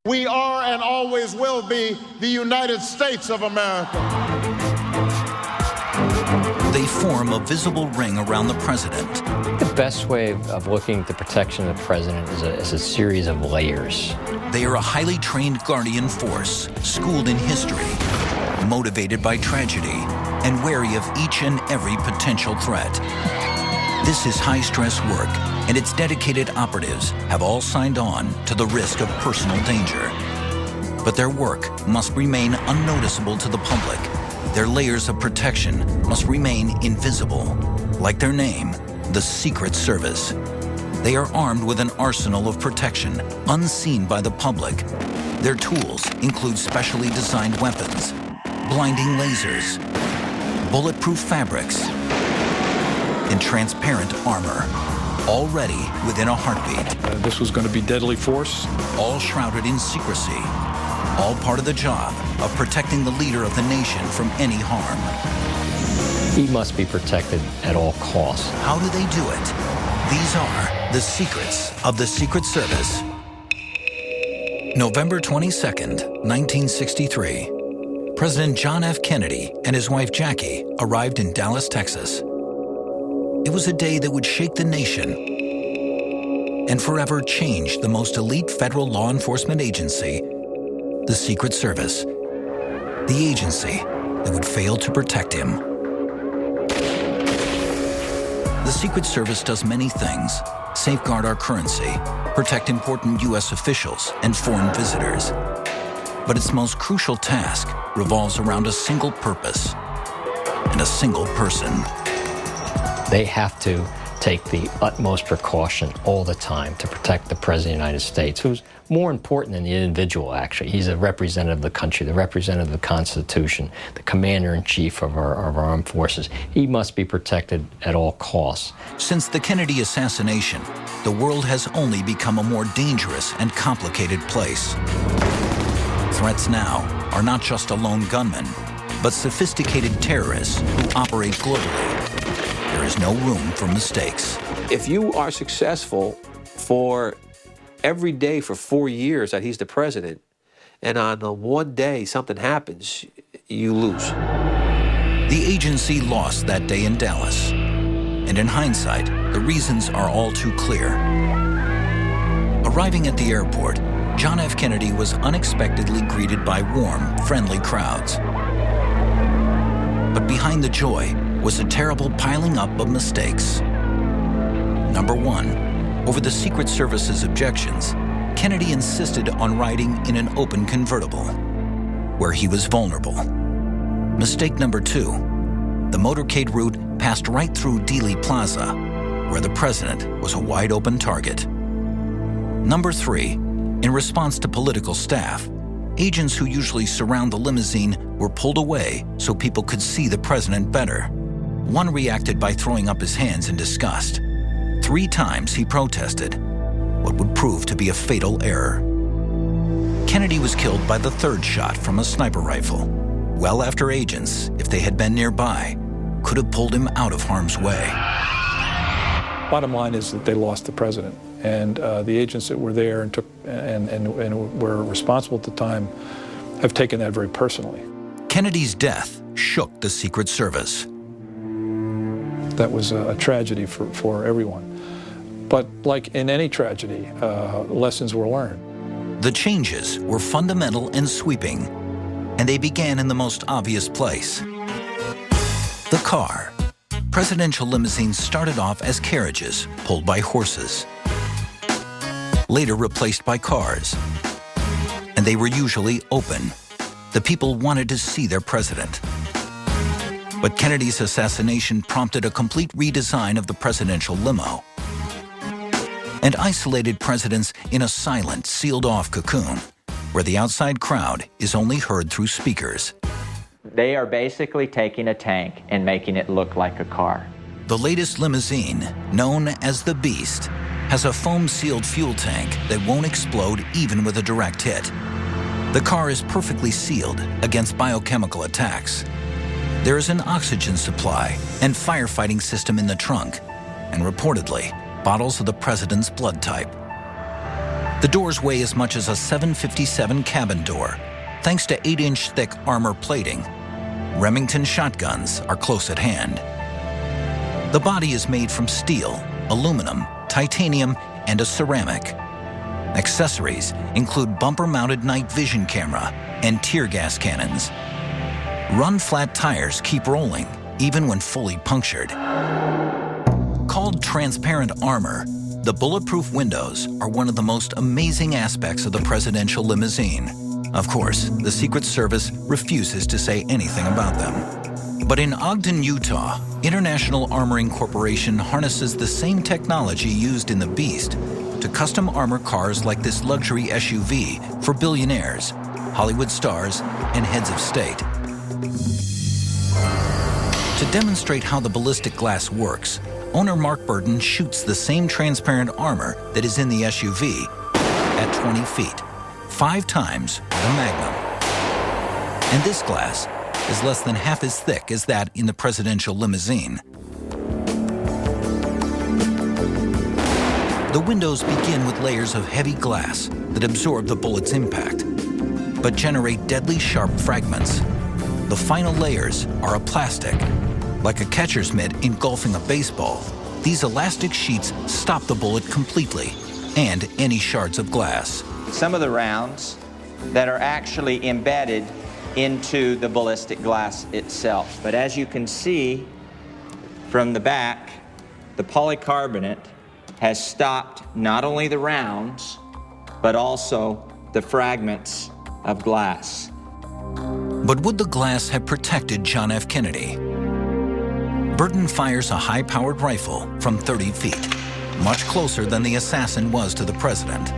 We are and always will be the United States of America. They form a visible ring around the president. The best way of looking at the protection of the president is a series of layers. They are a highly trained guardian force, schooled in history, motivated by tragedy, and wary of each and every potential threat. This is high-stress work, and its dedicated operatives have all signed on to the risk of personal danger. But their work must remain unnoticeable to the public. Their layers of protection must remain invisible. Like their name, the Secret Service. They are armed with an arsenal of protection, unseen by the public. Their tools include specially designed weapons, blinding lasers, bulletproof fabrics, and transparent armor, all ready within a heartbeat. This was going to be deadly force. All shrouded in secrecy, all part of the job of protecting the leader of the nation from any harm. He must be protected at all costs. How do they do it? These are the secrets of the Secret Service. November 22nd, 1963. President John F. Kennedy and his wife Jackie arrived in Dallas, Texas. It was a day that would shake the nation and forever change the most elite federal law enforcement agency, the Secret Service, the agency that would fail to protect him. The Secret Service does many things: safeguard our currency, protect important U.S. officials and foreign visitors. But its most crucial task revolves around a single purpose and a single person. They have to take the utmost precaution all the time to protect the President of the United States, who's more important than the individual, actually. He's a representative of the country, the representative of the Constitution, the commander-in-chief of our armed forces. He must be protected at all costs. Since the Kennedy assassination, the world has only become a more dangerous and complicated place. Threats now are not just a lone gunman, but sophisticated terrorists who operate globally. There is no room for mistakes. If you are successful for every day for 4 years that he's the president, and on the one day something happens, you lose. The agency lost that day in Dallas. And in hindsight, the reasons are all too clear. Arriving at the airport, John F. Kennedy was unexpectedly greeted by warm, friendly crowds. But behind the joy was a terrible piling up of mistakes. Number one, over the Secret Service's objections, Kennedy insisted on riding in an open convertible, where he was vulnerable. Mistake number two, the motorcade route passed right through Dealey Plaza, where the president was a wide-open target. Number three, in response to political staff, agents who usually surround the limousine were pulled away so people could see the president better. One reacted by throwing up his hands in disgust. 3 times he protested, what would prove to be a fatal error. Kennedy was killed by the 3rd shot from a sniper rifle, well after agents, if they had been nearby, could have pulled him out of harm's way. Bottom line is that they lost the president, and the agents that were there and were responsible at the time have taken that very personally. Kennedy's death shook the Secret Service. That was a tragedy for everyone. But like in any tragedy, lessons were learned. The changes were fundamental and sweeping, and they began in the most obvious place. The car. Presidential limousines started off as carriages pulled by horses, later replaced by cars, and they were usually open. The people wanted to see their president. But Kennedy's assassination prompted a complete redesign of the presidential limo and isolated presidents in a silent, sealed-off cocoon where the outside crowd is only heard through speakers. They are basically taking a tank and making it look like a car. The latest limousine, known as the Beast, has a foam-sealed fuel tank that won't explode even with a direct hit. The car is perfectly sealed against biochemical attacks. There is an oxygen supply and firefighting system in the trunk, and reportedly, bottles of the president's blood type. The doors weigh as much as a 757 cabin door, thanks to 8-inch thick armor plating. Remington shotguns are close at hand. The body is made from steel, aluminum, titanium, and a ceramic. Accessories include bumper-mounted night vision camera and tear gas cannons. Run-flat tires keep rolling, even when fully punctured. Called transparent armor, the bulletproof windows are one of the most amazing aspects of the presidential limousine. Of course, the Secret Service refuses to say anything about them. But in Ogden, Utah, International Armoring Corporation harnesses the same technology used in the Beast to custom armor cars like this luxury SUV for billionaires, Hollywood stars, and heads of state. To demonstrate how the ballistic glass works, owner Mark Burton shoots the same transparent armor that is in the SUV at 20 feet, 5 times the Magnum. And this glass is less than half as thick as that in the presidential limousine. The windows begin with layers of heavy glass that absorb the bullet's impact, but generate deadly sharp fragments. The final layers are a plastic. Like a catcher's mitt engulfing a baseball, these elastic sheets stop the bullet completely and any shards of glass. Some of the rounds that are actually embedded into the ballistic glass itself. But as you can see from the back, the polycarbonate has stopped not only the rounds, but also the fragments of glass. But would the glass have protected John F. Kennedy? Burton fires a high-powered rifle from 30 feet, much closer than the assassin was to the president.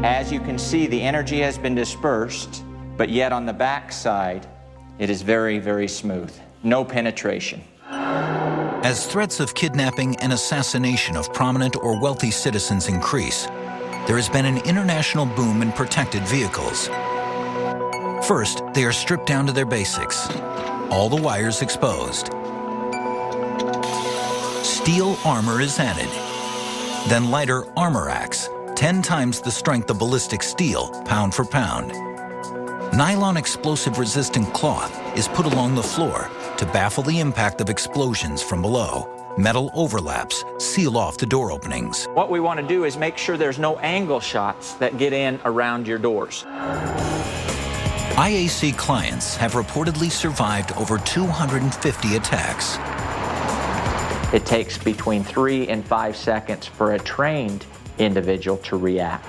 As you can see, the energy has been dispersed, but yet on the back side, it is very, very smooth. No penetration. As threats of kidnapping and assassination of prominent or wealthy citizens increase, there has been an international boom in protected vehicles. First, they are stripped down to their basics, all the wires exposed. Steel armor is added, then lighter armor acts, 10 times the strength of ballistic steel, pound for pound. Nylon explosive-resistant cloth is put along the floor to baffle the impact of explosions from below. Metal overlaps seal off the door openings. What we want to do is make sure there's no angle shots that get in around your doors. IAC clients have reportedly survived over 250 attacks. It takes between 3 and 5 seconds for a trained individual to react.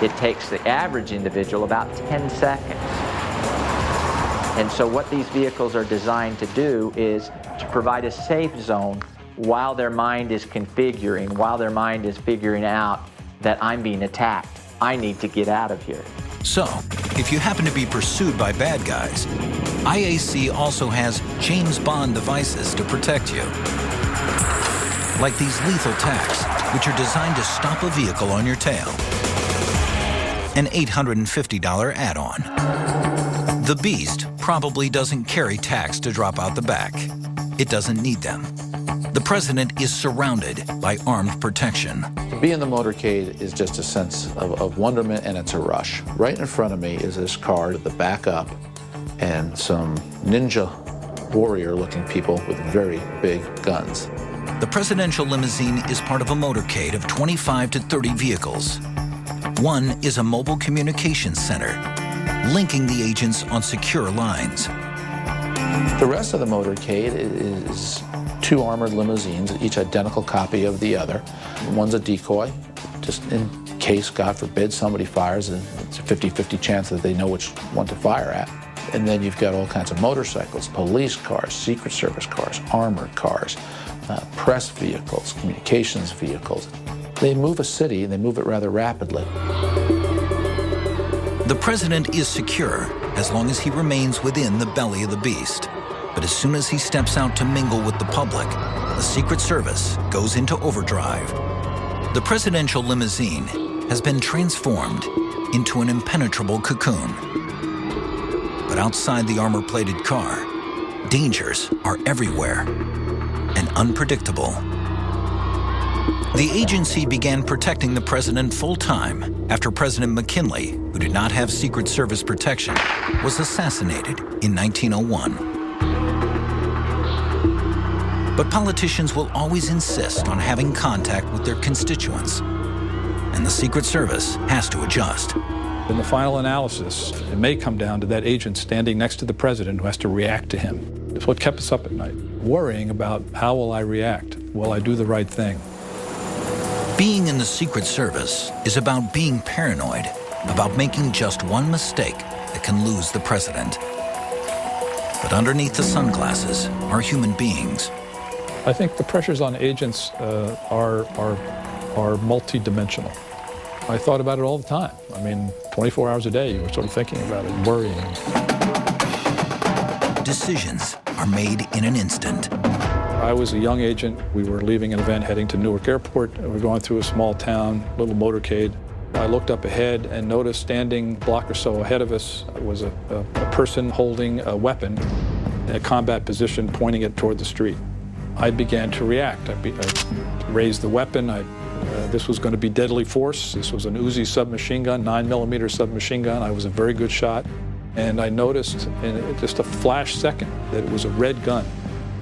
It takes the average individual about 10 seconds. And so what these vehicles are designed to do is to provide a safe zone while their mind is configuring, while their mind is figuring out that I'm being attacked. I need to get out of here. So, if you happen to be pursued by bad guys, IAC also has James Bond devices to protect you. Like these lethal tacks, which are designed to stop a vehicle on your tail. An $850 add-on. The Beast probably doesn't carry tacks to drop out the back. It doesn't need them. The president is surrounded by armed protection. To be in the motorcade is just a sense of wonderment, and it's a rush. Right in front of me is this car with the back up and some ninja warrior-looking people with very big guns. The presidential limousine is part of a motorcade of 25 to 30 vehicles. One is a mobile communications center, linking the agents on secure lines. The rest of the motorcade is 2 armored limousines, each identical copy of the other. One's a decoy, just in case, God forbid, somebody fires, and it's a 50-50 chance that they know which one to fire at. And then you've got all kinds of motorcycles, police cars, Secret Service cars, armored cars, press vehicles, communications vehicles. They move a city, and they move it rather rapidly. The president is secure as long as he remains within the belly of the Beast. But as soon as he steps out to mingle with the public, the Secret Service goes into overdrive. The presidential limousine has been transformed into an impenetrable cocoon. But outside the armor-plated car, dangers are everywhere. and unpredictable. The agency began protecting the president full-time after President McKinley, who did not have Secret Service protection, was assassinated in 1901. But politicians will always insist on having contact with their constituents, and the Secret Service has to adjust. In the final analysis, it may come down to that agent standing next to the president who has to react to him. It's what kept us up at night, worrying about how will I react? Will I do the right thing? Being in the Secret Service is about being paranoid, about making just one mistake that can lose the president. But underneath the sunglasses are human beings. I think the pressures on agents are multidimensional. I thought about it all the time. I mean, 24 hours a day, you were sort of thinking about it, worrying. Decisions are made in an instant. I was a young agent. We were leaving an event heading to Newark Airport. We were going through a small town, little motorcade. I looked up ahead and noticed standing a block or so ahead of us was a person holding a weapon in a combat position, pointing it toward the street. I began to react. I raised the weapon. This was going to be deadly force. This was an Uzi submachine gun, 9mm submachine gun. I was a very good shot. And I noticed in just a flash second that it was a red gun.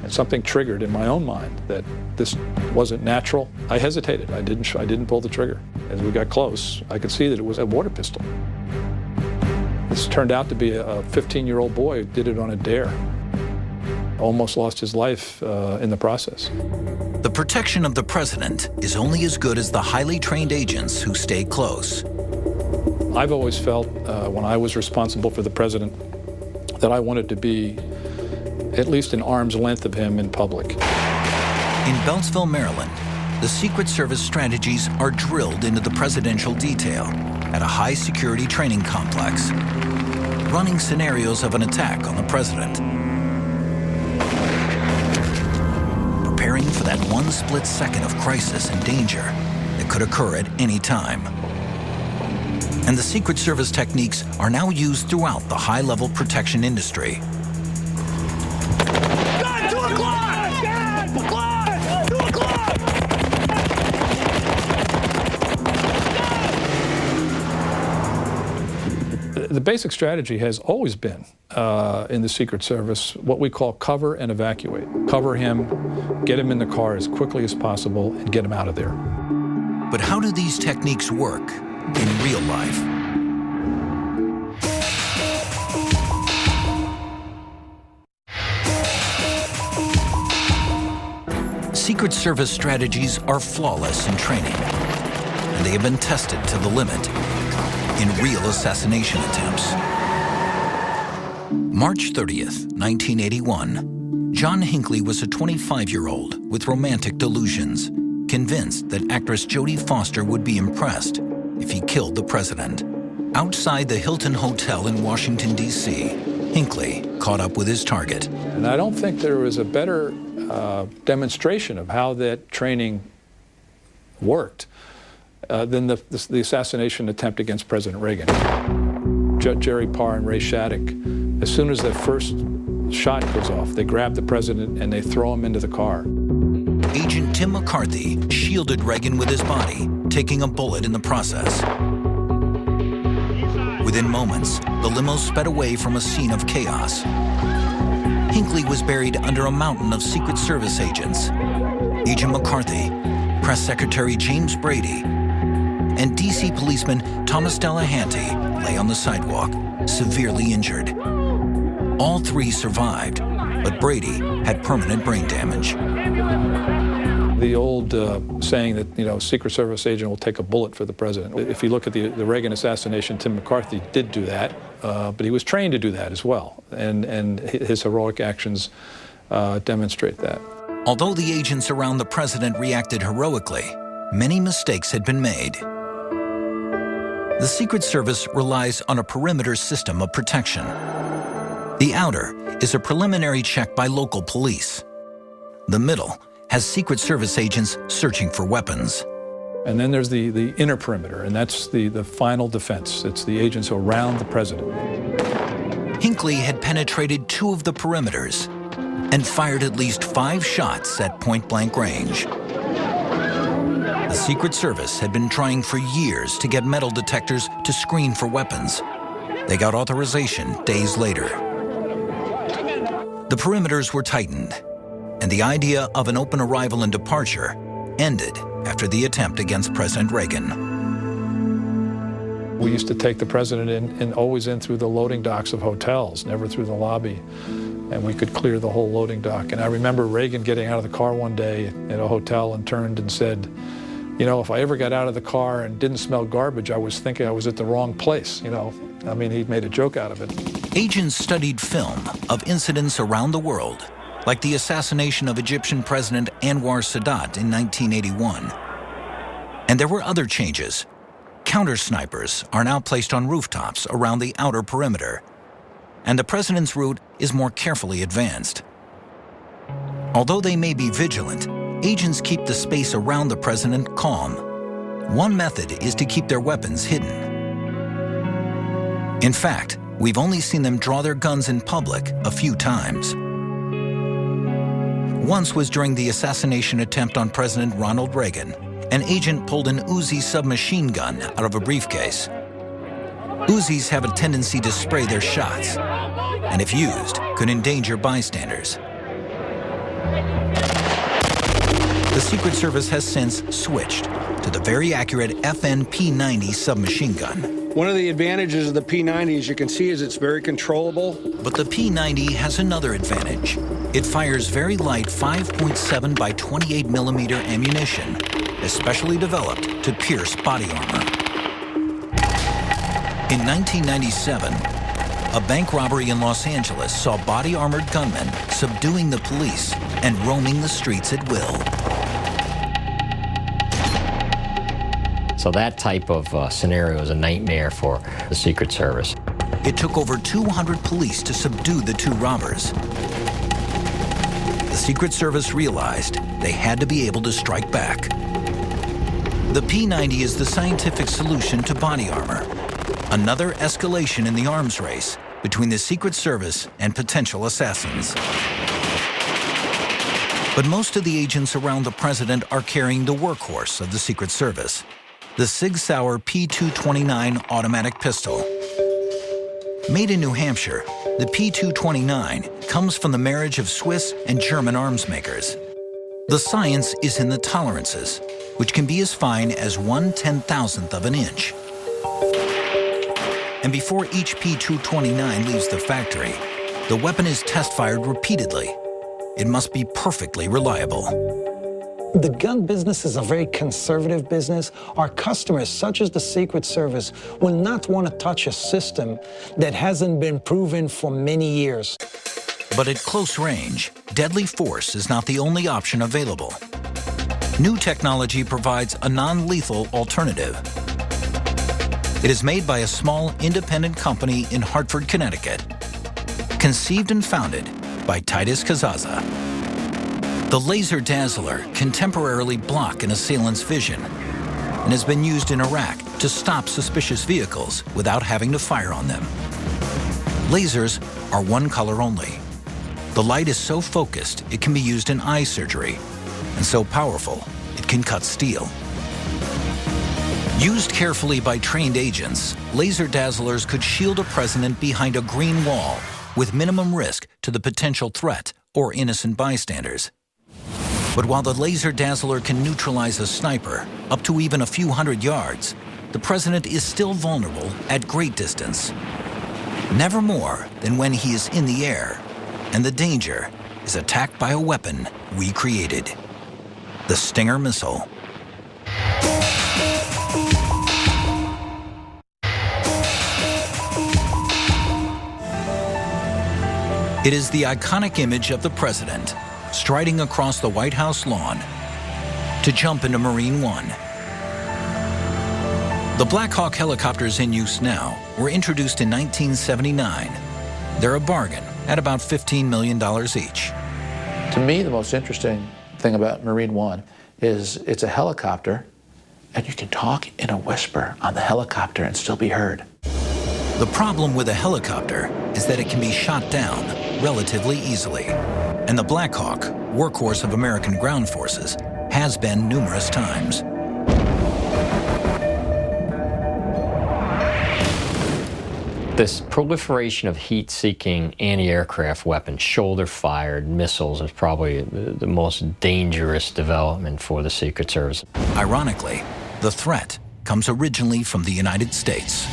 And something triggered in my own mind that this wasn't natural. I hesitated. I didn't pull the trigger. As we got close, I could see that it was a water pistol. This turned out to be a 15-year-old boy who did it on a dare. Almost lost his life in the process. The protection of the president is only as good as the highly trained agents who stay close. I've always felt when I was responsible for the president that I wanted to be at least an arm's length of him in public. In Beltsville, Maryland, the Secret Service strategies are drilled into the presidential detail at a high-security training complex, running scenarios of an attack on the president, preparing for that one split second of crisis and danger that could occur at any time. And the Secret Service techniques are now used throughout the high-level protection industry. The basic strategy has always been, in the Secret Service, what we call cover and evacuate. Cover him, get him in the car as quickly as possible, and get him out of there. But how do these techniques work in real life? Secret Service strategies are flawless in training, and they have been tested to the limit in real assassination attempts. March 30th, 1981, John Hinckley was a 25-year-old with romantic delusions, convinced that actress Jodie Foster would be impressed if he killed the president. Outside the Hilton Hotel in Washington, D.C., Hinckley caught up with his target. And I don't think there was a better demonstration of how that training worked than the assassination attempt against President Reagan. Jerry Parr and Ray Shattuck, as soon as that first shot goes off, they grab the president and they throw him into the car. Agent Tim McCarthy shielded Reagan with his body, taking a bullet in the process. Within moments, the limo sped away from a scene of chaos. Hinckley was buried under a mountain of Secret Service agents. Agent McCarthy, Press Secretary James Brady, and D.C. policeman Thomas Delahanty lay on the sidewalk, severely injured. All three survived, but Brady had permanent brain damage. The old saying that, a Secret Service agent will take a bullet for the president. If you look at the Reagan assassination, Tim McCarthy did do that, but he was trained to do that as well, and his heroic actions demonstrate that. Although the agents around the president reacted heroically, many mistakes had been made. The Secret Service relies on a perimeter system of protection. The outer is a preliminary check by local police. The middle has Secret Service agents searching for weapons. And then there's the inner perimeter, and that's the final defense. It's the agents around the president. Hinckley had penetrated two of the perimeters, and fired at least 5 shots at point-blank range. The Secret Service had been trying for years to get metal detectors to screen for weapons. They got authorization days later. The perimeters were tightened, and the idea of an open arrival and departure ended after the attempt against President Reagan. We used to take the president in always in through the loading docks of hotels, never through the lobby. And we could clear the whole loading dock. And I remember Reagan getting out of the car one day at a hotel and turned and said, you know, if I ever got out of the car and didn't smell garbage, I was thinking I was at the wrong place, you know. I mean, he made a joke out of it. Agents studied film of incidents around the world, like the assassination of Egyptian President Anwar Sadat in 1981. And there were other changes. Counter-snipers are now placed on rooftops around the outer perimeter, and the president's route is more carefully advanced. Although they may be vigilant, agents keep the space around the president calm. One method is to keep their weapons hidden. In fact, we've only seen them draw their guns in public a few times. Once was during the assassination attempt on President Ronald Reagan. An agent pulled an Uzi submachine gun out of a briefcase. Uzis have a tendency to spray their shots, and if used, could endanger bystanders. The Secret Service has since switched to the very accurate FN P90 submachine gun. One of the advantages of the P90, as you can see, is it's very controllable. But the P90 has another advantage. It fires very light 5.7 by 28 millimeter ammunition, especially developed to pierce body armor. In 1997, a bank robbery in Los Angeles saw body-armored gunmen subduing the police and roaming the streets at will. So that type of scenario is a nightmare for the Secret Service. It took over 200 police to subdue the 2 robbers. The Secret Service realized they had to be able to strike back. The P90 is the scientific solution to body armor, another escalation in the arms race between the Secret Service and potential assassins. But most of the agents around the president are carrying the workhorse of the Secret Service, the Sig Sauer P229 automatic pistol. Made in New Hampshire, the P229 comes from the marriage of Swiss and German arms makers. The science is in the tolerances, which can be as fine as 1/10,000th of an inch. And before each P229 leaves the factory, the weapon is test-fired repeatedly. It must be perfectly reliable. The gun business is a very conservative business. Our customers, such as the Secret Service, will not want to touch a system that hasn't been proven for many years. But at close range, deadly force is not the only option available. New technology provides a non-lethal alternative. It is made by a small independent company in Hartford, Connecticut, conceived and founded by Titus Kazaza. The Laser Dazzler can temporarily block an assailant's vision and has been used in Iraq to stop suspicious vehicles without having to fire on them. Lasers are one color only. The light is so focused it can be used in eye surgery, and so powerful it can cut steel. Used carefully by trained agents, laser dazzlers could shield a president behind a green wall with minimum risk to the potential threat or innocent bystanders. But while the laser dazzler can neutralize a sniper up to even a few hundred yards, the president is still vulnerable at great distance. Never more than when he is in the air, and the danger is attacked by a weapon we created, the Stinger missile. It is the iconic image of the president striding across the White House lawn to jump into Marine One. The Black Hawk helicopters in use now were introduced in 1979. They're a bargain at about $15 million each. To me, the most interesting thing about Marine One is it's a helicopter, and you can talk in a whisper on the helicopter and still be heard. The problem with a helicopter is that it can be shot down relatively easily. And the Black Hawk, workhorse of American ground forces, has been numerous times. This proliferation of heat-seeking anti-aircraft weapons, shoulder-fired missiles, is probably the most dangerous development for the Secret Service. Ironically, the threat comes originally from the United States.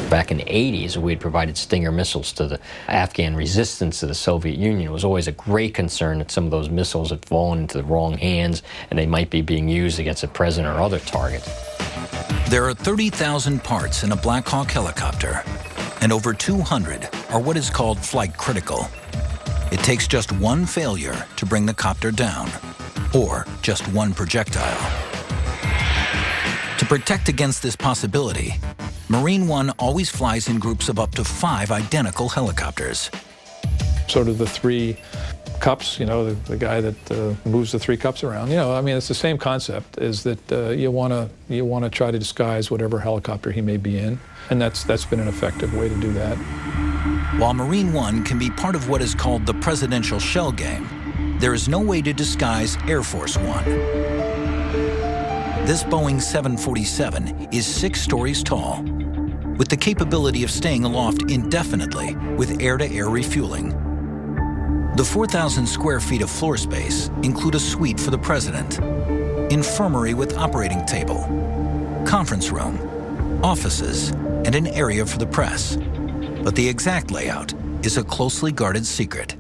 Back in the 80s, we had provided Stinger missiles to the Afghan resistance to the Soviet Union. It was always a great concern that some of those missiles had fallen into the wrong hands and they might be being used against the president or other targets. There are 30,000 parts in a Black Hawk helicopter, and over 200 are what is called flight critical. It takes just one failure to bring the copter down, or just one projectile. To protect against this possibility, Marine One always flies in groups of up to 5 identical helicopters. Sort of the 3 cups, you know, the guy that moves the 3 cups around. You know, I mean, it's the same concept, is that you want to try to disguise whatever helicopter he may be in, and that's been an effective way to do that. While Marine One can be part of what is called the presidential shell game, there is no way to disguise Air Force One. This Boeing 747 is 6 stories tall, with the capability of staying aloft indefinitely with air-to-air refueling. The 4,000 square feet of floor space include a suite for the president, infirmary with operating table, conference room, offices, and an area for the press. But the exact layout is a closely guarded secret.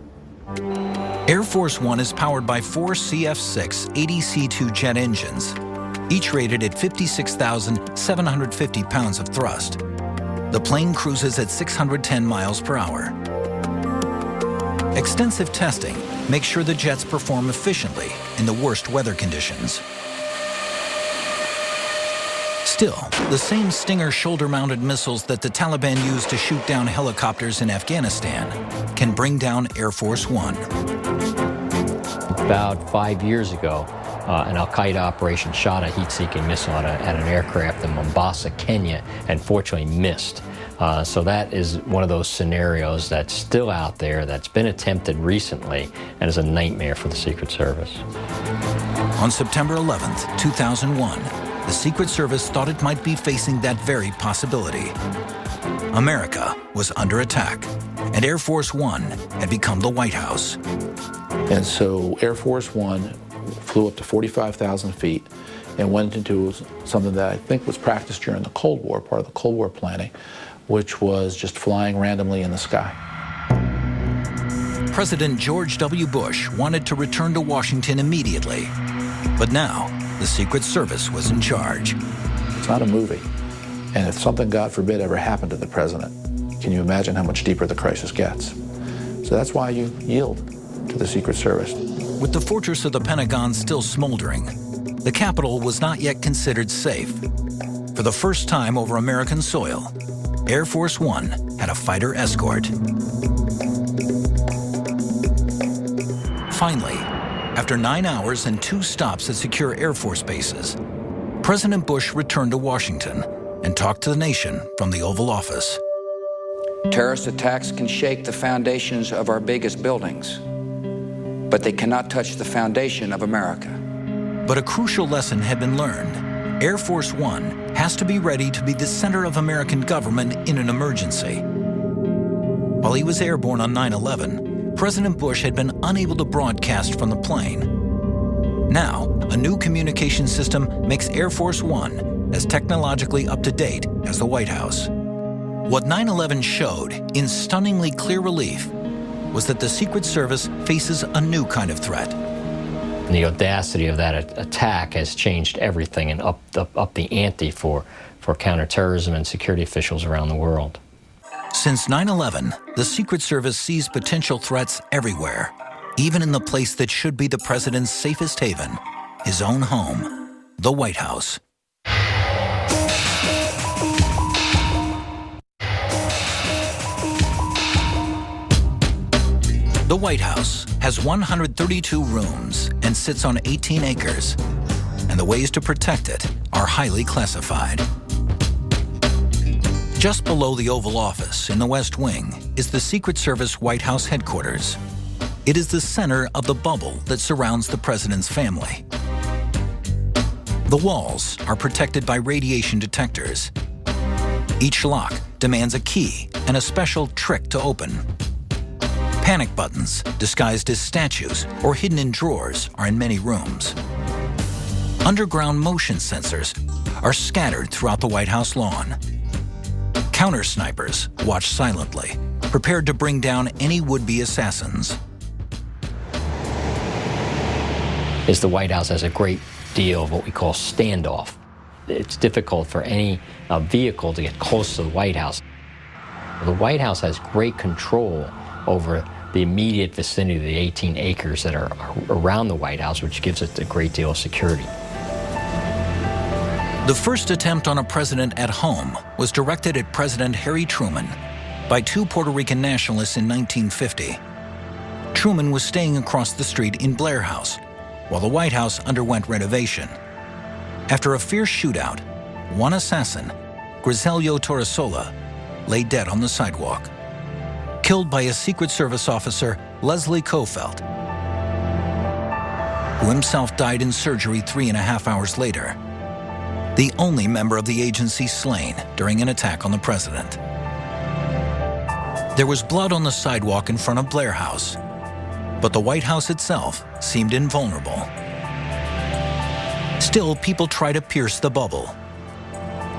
Air Force One is powered by 4 CF-6 ADC-2 jet engines, each rated at 56,750 pounds of thrust. The plane cruises at 610 miles per hour. Extensive testing makes sure the jets perform efficiently in the worst weather conditions. Still, the same Stinger shoulder-mounted missiles that the Taliban used to shoot down helicopters in Afghanistan can bring down Air Force One. About 5 years ago, an al-Qaeda operation shot a heat-seeking missile at an aircraft in Mombasa, Kenya, and fortunately missed. So that is one of those scenarios that's still out there, that's been attempted recently, and is a nightmare for the Secret Service. On September 11th, 2001, the Secret Service thought it might be facing that very possibility. America was under attack, and Air Force One had become the White House. And so Air Force One flew up to 45,000 feet and went into something that I think was practiced during the Cold War, part of the Cold War planning, which was just flying randomly in the sky. President George W. Bush wanted to return to Washington immediately, but now the Secret Service was in charge. It's not a movie, and if something, God forbid, ever happened to the president, can you imagine how much deeper the crisis gets? So that's why you yield to the Secret Service. With the fortress of the Pentagon still smoldering, the Capitol was not yet considered safe. For the first time over American soil, Air Force One had a fighter escort. Finally, after 9 hours and 2 stops at secure Air Force bases, President Bush returned to Washington and talked to the nation from the Oval Office. Terrorist attacks can shake the foundations of our biggest buildings, but they cannot touch the foundation of America. But a crucial lesson had been learned. Air Force One has to be ready to be the center of American government in an emergency. While he was airborne on 9/11, President Bush had been unable to broadcast from the plane. Now, a new communication system makes Air Force One as technologically up to date as the White House. What 9/11 showed in stunningly clear relief was that the Secret Service faces a new kind of threat. The audacity of that attack has changed everything and up the ante for counterterrorism and security officials around the world. Since 9/11, the Secret Service sees potential threats everywhere, even in the place that should be the president's safest haven, his own home, the White House. The White House has 132 rooms and sits on 18 acres, and the ways to protect it are highly classified. Just below the Oval Office in the West Wing is the Secret Service White House headquarters. It is the center of the bubble that surrounds the president's family. The walls are protected by radiation detectors. Each lock demands a key and a special trick to open. Panic buttons, disguised as statues or hidden in drawers, are in many rooms. Underground motion sensors are scattered throughout the White House lawn. Counter snipers watch silently, prepared to bring down any would-be assassins. The White House has a great deal of what we call standoff. It's difficult for any vehicle to get close to the White House. The White House has great control over the immediate vicinity of the 18 acres that are around the White House, which gives it a great deal of security. The first attempt on a president at home was directed at President Harry Truman by two Puerto Rican nationalists in 1950. Truman was staying across the street in Blair House while the White House underwent renovation. After a fierce shootout, one assassin, Griselio Torresola, lay dead on the sidewalk, killed by a Secret Service officer, Leslie Kofelt, who himself died in surgery 3.5 hours later, the only member of the agency slain during an attack on the president. There was blood on the sidewalk in front of Blair House, but the White House itself seemed invulnerable. Still, people try to pierce the bubble.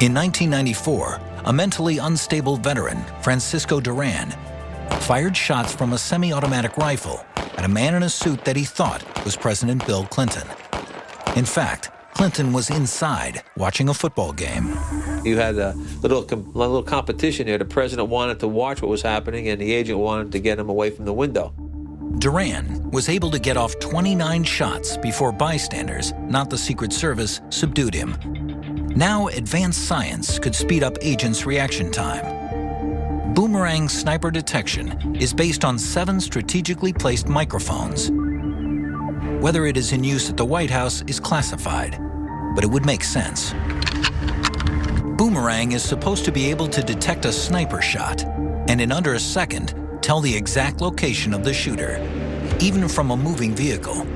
In 1994, a mentally unstable veteran, Francisco Duran, fired shots from a semi-automatic rifle at a man in a suit that he thought was President Bill Clinton. In fact, Clinton was inside watching a football game. You had a little competition here. The president wanted to watch what was happening, and the agent wanted to get him away from the window. Duran was able to get off 29 shots before bystanders, not the Secret Service, subdued him. Now, advanced science could speed up agents' reaction time. Boomerang sniper detection is based on 7 strategically placed microphones. Whether it is in use at the White House is classified, but it would make sense. Boomerang is supposed to be able to detect a sniper shot, and in under a second, tell the exact location of the shooter, even from a moving vehicle.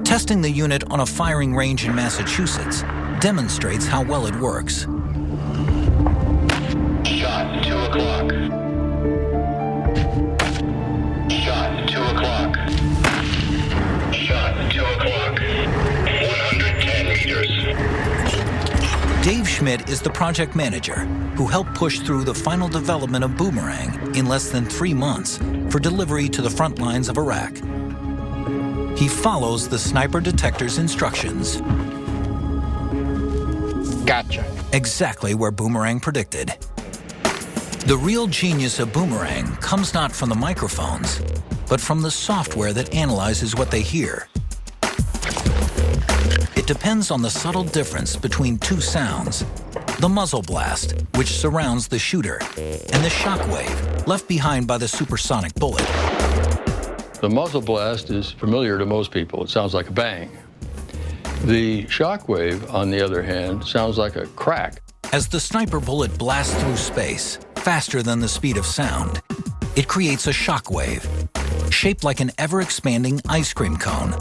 Testing the unit on a firing range in Massachusetts demonstrates how well it works. Shot 2 o'clock. Shot 2 o'clock. Shot 2 o'clock. 110 meters. Dave Schmidt is the project manager who helped push through the final development of Boomerang in less than 3 months for delivery to the front lines of Iraq. He follows the sniper detector's instructions. Gotcha. Exactly where Boomerang predicted. The real genius of Boomerang comes not from the microphones, but from the software that analyzes what they hear. It depends on the subtle difference between 2 sounds: the muzzle blast, which surrounds the shooter, and the shock wave left behind by the supersonic bullet. The muzzle blast is familiar to most people. It sounds like a bang. The shock wave, on the other hand, sounds like a crack. As the sniper bullet blasts through space, faster than the speed of sound, it creates a shock wave, shaped like an ever-expanding ice cream cone.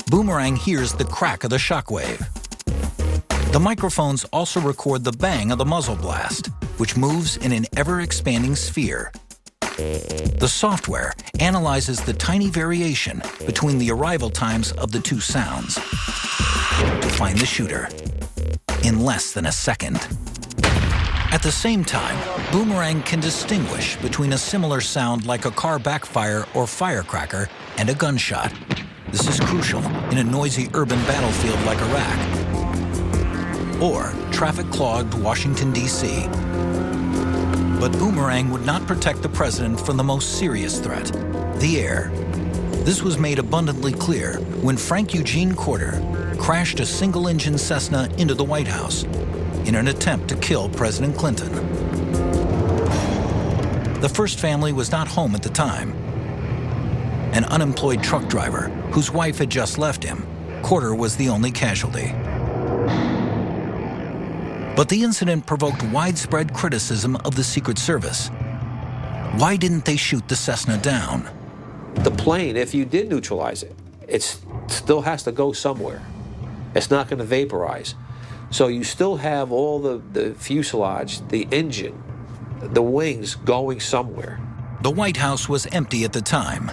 Boomerang hears the crack of the shock wave. The microphones also record the bang of the muzzle blast, which moves in an ever-expanding sphere. The software analyzes the tiny variation between the arrival times of the 2 sounds to find the shooter in less than a second. At the same time, Boomerang can distinguish between a similar sound like a car backfire or firecracker and a gunshot. This is crucial in a noisy urban battlefield like Iraq or traffic-clogged Washington, D.C. But Boomerang would not protect the president from the most serious threat, the air. This was made abundantly clear when Frank Eugene Corder crashed a single-engine Cessna into the White House in an attempt to kill President Clinton. The first family was not home at the time. An unemployed truck driver whose wife had just left him, Corder was the only casualty. But the incident provoked widespread criticism of the Secret Service. Why didn't they shoot the Cessna down? The plane, if you did neutralize it, it still has to go somewhere. It's not going to vaporize. So you still have all the fuselage, the engine, the wings going somewhere. The White House was empty at the time,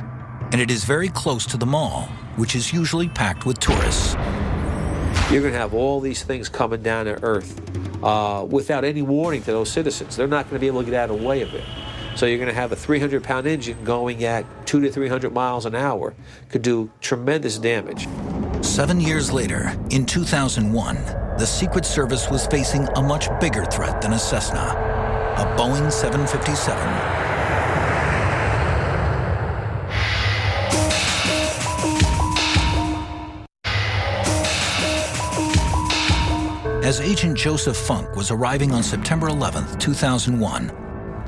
and it is very close to the mall, which is usually packed with tourists. You're going to have all these things coming down to Earth without any warning to those citizens. They're not going to be able to get out of the way of it. So you're going to have a 300-pound engine going at 200 to 300 miles an hour. Could do tremendous damage. 7 years later, in 2001, the Secret Service was facing a much bigger threat than a Cessna, a Boeing 757. As Agent Joseph Funk was arriving on September 11, 2001,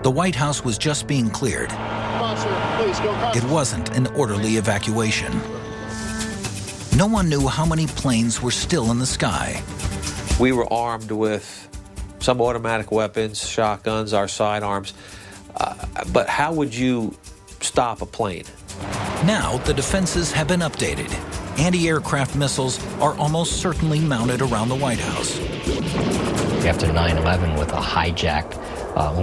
the White House was just being cleared. It wasn't an orderly evacuation. No one knew how many planes were still in the sky. We were armed with some automatic weapons, shotguns, our sidearms. But how would you stop a plane? Now the defenses have been updated. Anti-aircraft missiles are almost certainly mounted around the White House. After 9/11, with a hijacked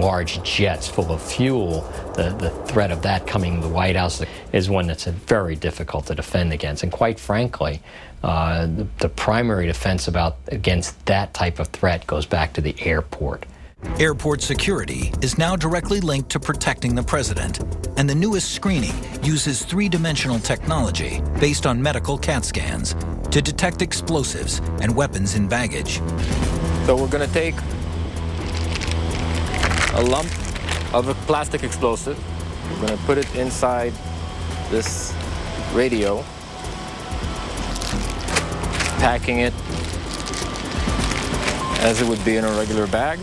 large jets full of fuel, the threat of that coming to the White House is one that's very difficult to defend against. And quite frankly, the primary defense against that type of threat goes back to the airport. Airport security is now directly linked to protecting the president, and the newest screening uses three-dimensional technology based on medical CAT scans to detect explosives and weapons in baggage. So we're going to take a lump of a plastic explosive. We're going to put it inside this radio, packing it as it would be in a regular bag.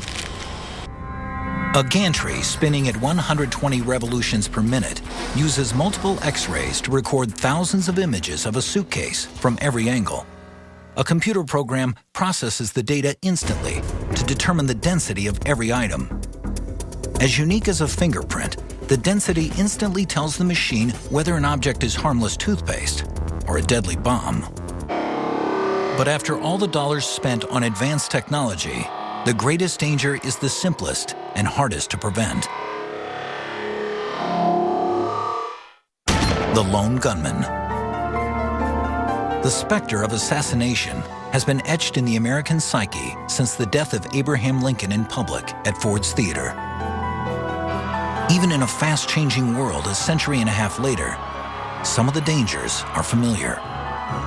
A gantry spinning at 120 revolutions per minute uses multiple X-rays to record thousands of images of a suitcase from every angle. A computer program processes the data instantly to determine the density of every item. As unique as a fingerprint, the density instantly tells the machine whether an object is harmless toothpaste or a deadly bomb. But after all the dollars spent on advanced technology, the greatest danger is the simplest and hardest to prevent. The lone gunman. The specter of assassination has been etched in the American psyche since the death of Abraham Lincoln in public at Ford's Theater. Even in a fast-changing world a century and a half later, some of the dangers are familiar.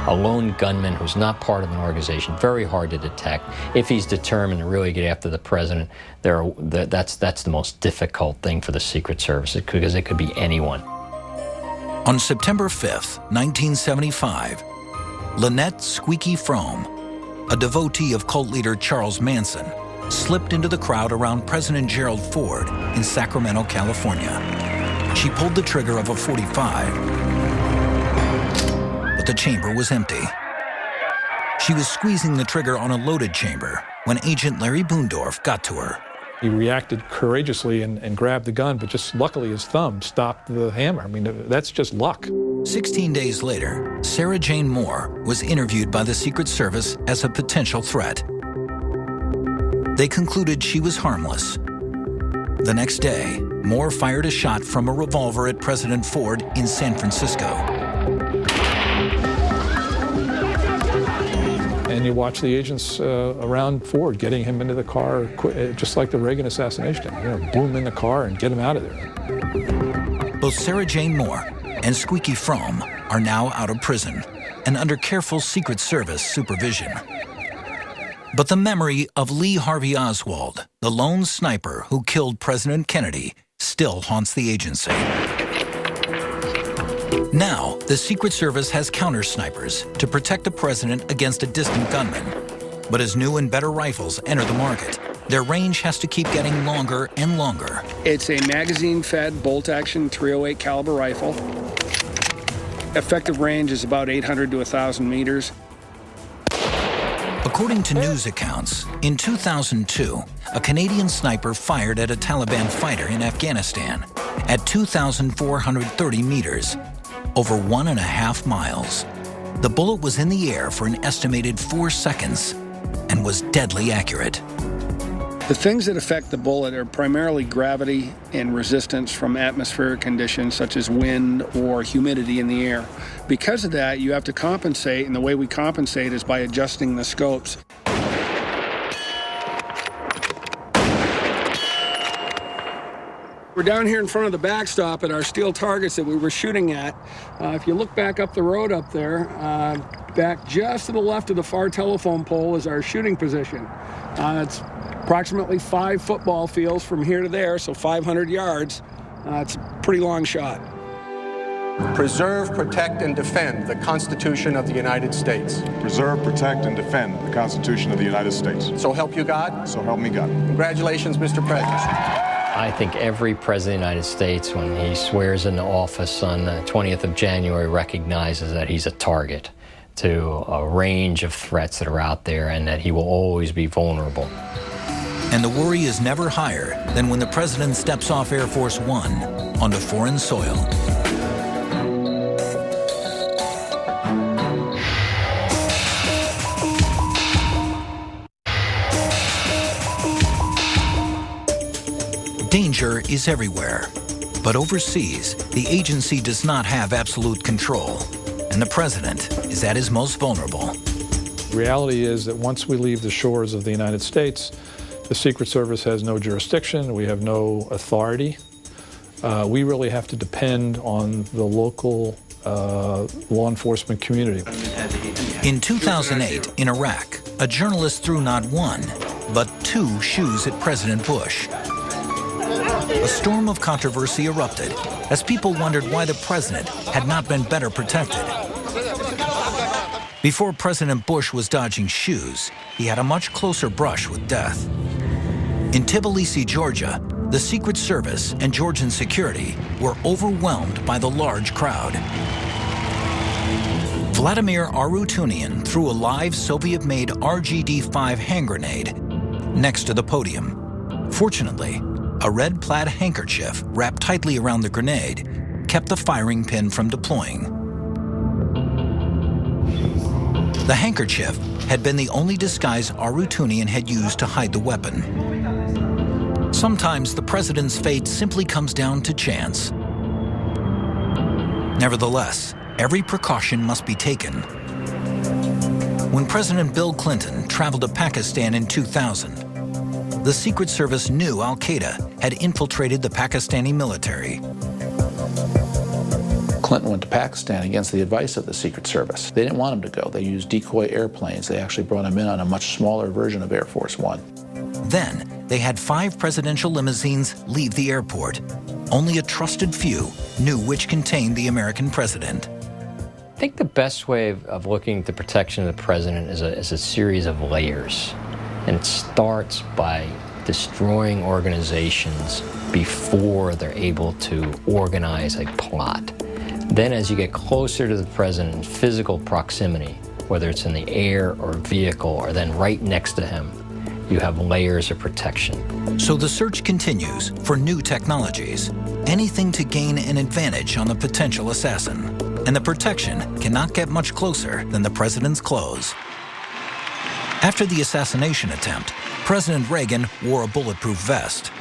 A lone gunman who's not part of an organization, very hard to detect. If he's determined to really get after the president, that's the most difficult thing for the Secret Service, because it could be anyone. On September 5th, 1975, Lynette Squeaky Fromme, a devotee of cult leader Charles Manson, slipped into the crowd around President Gerald Ford in Sacramento, California. She pulled the trigger of a .45, but the chamber was empty. She was squeezing the trigger on a loaded chamber when Agent Larry Boondorf got to her. He reacted courageously and grabbed the gun, but just luckily his thumb stopped the hammer. I mean, that's just luck. 16 days later, Sarah Jane Moore was interviewed by the Secret Service as a potential threat. They concluded she was harmless. The next day, Moore fired a shot from a revolver at President Ford in San Francisco. And you watch the agents around Ford getting him into the car, just like the Reagan assassination. Boom in the car and get him out of there. Both Sarah Jane Moore and Squeaky Fromme are now out of prison and under careful Secret Service supervision. But the memory of Lee Harvey Oswald, the lone sniper who killed President Kennedy, still haunts the agency. Now, the Secret Service has counter-snipers to protect the president against a distant gunman. But as new and better rifles enter the market, their range has to keep getting longer and longer. It's a magazine-fed bolt-action .308 caliber rifle. Effective range is about 800 to 1,000 meters. According to news accounts, in 2002, a Canadian sniper fired at a Taliban fighter in Afghanistan at 2,430 meters. over 1.5 miles. The bullet was in the air for an estimated 4 seconds and was deadly accurate. The things that affect the bullet are primarily gravity and resistance from atmospheric conditions such as wind or humidity in the air. Because of that, you have to compensate, and the way we compensate is by adjusting the scopes. We're down here in front of the backstop at our steel targets that we were shooting at. If you look back up the road up there, back just to the left of the far telephone pole is our shooting position. It's approximately 5 football fields from here to there, so 500 yards. It's a pretty long shot. Preserve, protect, and defend the Constitution of the United States. Preserve, protect, and defend the Constitution of the United States. So help you God. So help me God. Congratulations, Mr. President. I think every president of the United States, when he swears into office on the 20th of January, recognizes that he's a target to a range of threats that are out there and that he will always be vulnerable. And the worry is never higher than when the president steps off Air Force One onto foreign soil. Danger is everywhere, but overseas, the agency does not have absolute control, and the president is at his most vulnerable. The reality is that once we leave the shores of the United States, the Secret Service has no jurisdiction, we have no authority. We really have to depend on the local law enforcement community. In 2008, in Iraq, a journalist threw not one, but 2 shoes at President Bush. A storm of controversy erupted as people wondered why the president had not been better protected. Before President Bush was dodging shoes, he had a much closer brush with death. In Tbilisi, Georgia, the Secret Service and Georgian security were overwhelmed by the large crowd. Vladimir Arutunian threw a live Soviet-made RGD-5 hand grenade next to the podium. Fortunately, a red plaid handkerchief wrapped tightly around the grenade kept the firing pin from deploying. The handkerchief had been the only disguise Arutunian had used to hide the weapon. Sometimes the president's fate simply comes down to chance. Nevertheless, every precaution must be taken. When President Bill Clinton traveled to Pakistan in 2000, the Secret Service knew al-Qaeda had infiltrated the Pakistani military. Clinton went to Pakistan against the advice of the Secret Service. They didn't want him to go. They used decoy airplanes. They actually brought him in on a much smaller version of Air Force One. Then, they had 5 presidential limousines leave the airport. Only a trusted few knew which contained the American president. I think the best way of looking at the protection of the president is a series of layers. And it starts by destroying organizations before they're able to organize a plot. Then as you get closer to the president in physical proximity, whether it's in the air or vehicle or then right next to him, you have layers of protection. So the search continues for new technologies, anything to gain an advantage on the potential assassin. And the protection cannot get much closer than the president's clothes. After the assassination attempt, President Reagan wore a bulletproof vest.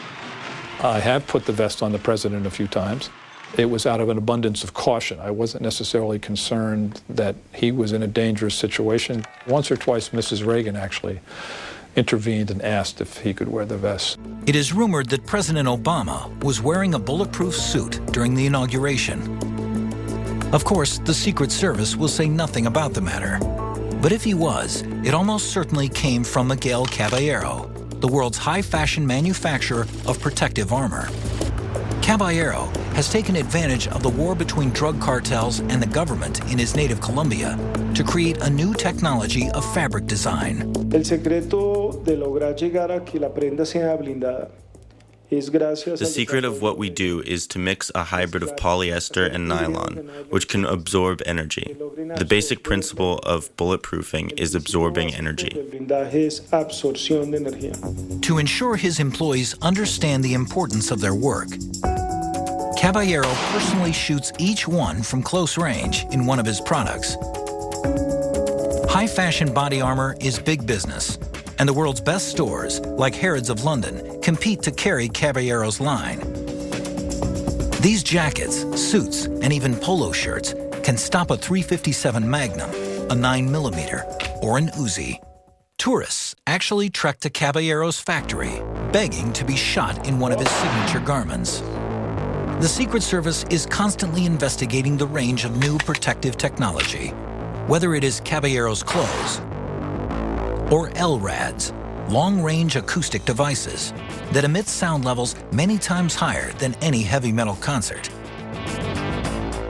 I have put the vest on the president a few times. It was out of an abundance of caution. I wasn't necessarily concerned that he was in a dangerous situation. Once or twice, Mrs. Reagan actually intervened and asked if he could wear the vest. It is rumored that President Obama was wearing a bulletproof suit during the inauguration. Of course, the Secret Service will say nothing about the matter. But if he was, it almost certainly came from Miguel Caballero, the world's high-fashion manufacturer of protective armor. Caballero has taken advantage of the war between drug cartels and the government in his native Colombia to create a new technology of fabric design. El secreto de lograr llegar a que la prenda sea blindada. The secret of what we do is to mix a hybrid of polyester and nylon, which can absorb energy. The basic principle of bulletproofing is absorbing energy. To ensure his employees understand the importance of their work, Caballero personally shoots each one from close range in one of his products. High-fashion body armor is big business, and the world's best stores, like Harrods of London, compete to carry Caballero's line. These jackets, suits, and even polo shirts can stop a .357 Magnum, a 9mm, or an Uzi. Tourists actually trek to Caballero's factory, begging to be shot in one of his signature garments. The Secret Service is constantly investigating the range of new protective technology, whether it is Caballero's clothes or LRADs, long-range acoustic devices that emit sound levels many times higher than any heavy metal concert.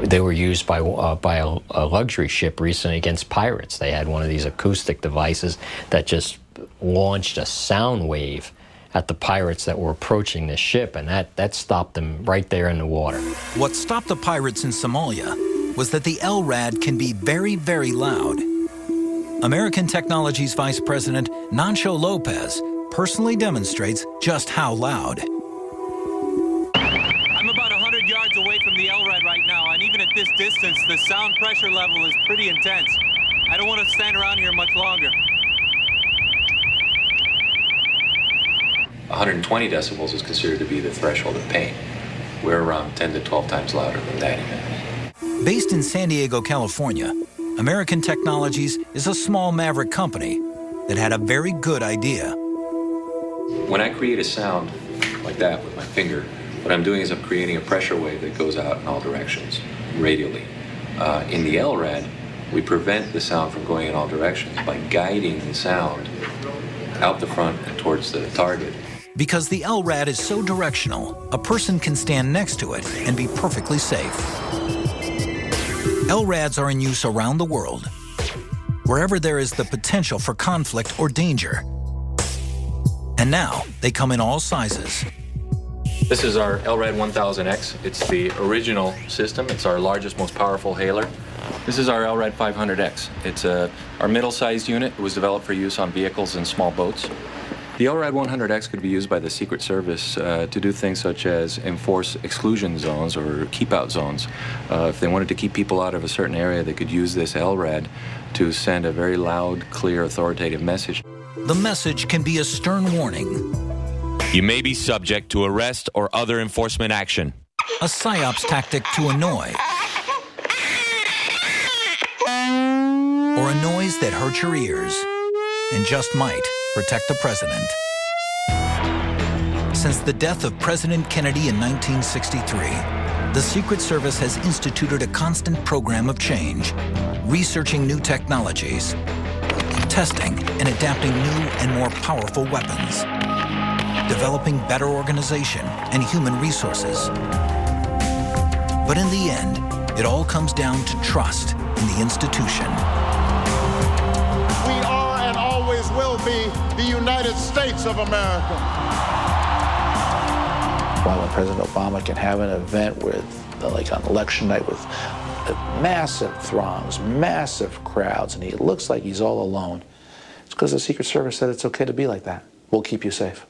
They were used by a luxury ship recently against pirates. They had one of these acoustic devices that just launched a sound wave at the pirates that were approaching the ship, and that stopped them right there in the water. What stopped the pirates in Somalia was that the LRAD can be very, very loud. American Technology's Vice President, Nacho Lopez, personally demonstrates just how loud. I'm about 100 yards away from the LRAD right now, and even at this distance, the sound pressure level is pretty intense. I don't want to stand around here much longer. 120 decibels is considered to be the threshold of pain. We're around 10 to 12 times louder than that even. Based in San Diego, California, American Technologies is a small maverick company that had a very good idea. When I create a sound like that with my finger, what I'm doing is I'm creating a pressure wave that goes out in all directions, radially. In the LRAD, we prevent the sound from going in all directions by guiding the sound out the front and towards the target. Because the LRAD is so directional, a person can stand next to it and be perfectly safe. LRADs are in use around the world, wherever there is the potential for conflict or danger. And now, they come in all sizes. This is our LRAD 1000X. It's the original system. It's our largest, most powerful hailer. This is our LRAD 500X. It's our middle-sized unit. It was developed for use on vehicles and small boats. The LRAD 100X could be used by the Secret Service to do things such as enforce exclusion zones or keep-out zones. If they wanted to keep people out of a certain area, they could use this LRAD to send a very loud, clear, authoritative message. The message can be a stern warning. You may be subject to arrest or other enforcement action. A psyops tactic to annoy. Or a noise that hurts your ears and just might protect the president. Since the death of President Kennedy in 1963, the Secret Service has instituted a constant program of change, researching new technologies, testing and adapting new and more powerful weapons, developing better organization and human resources. But in the end, it all comes down to trust in the institution. We are and always will be the United States of America. Why when President Obama can have an event with, like on election night, with massive throngs, massive crowds, and he looks like he's all alone, it's because the Secret Service said it's okay to be like that. We'll keep you safe.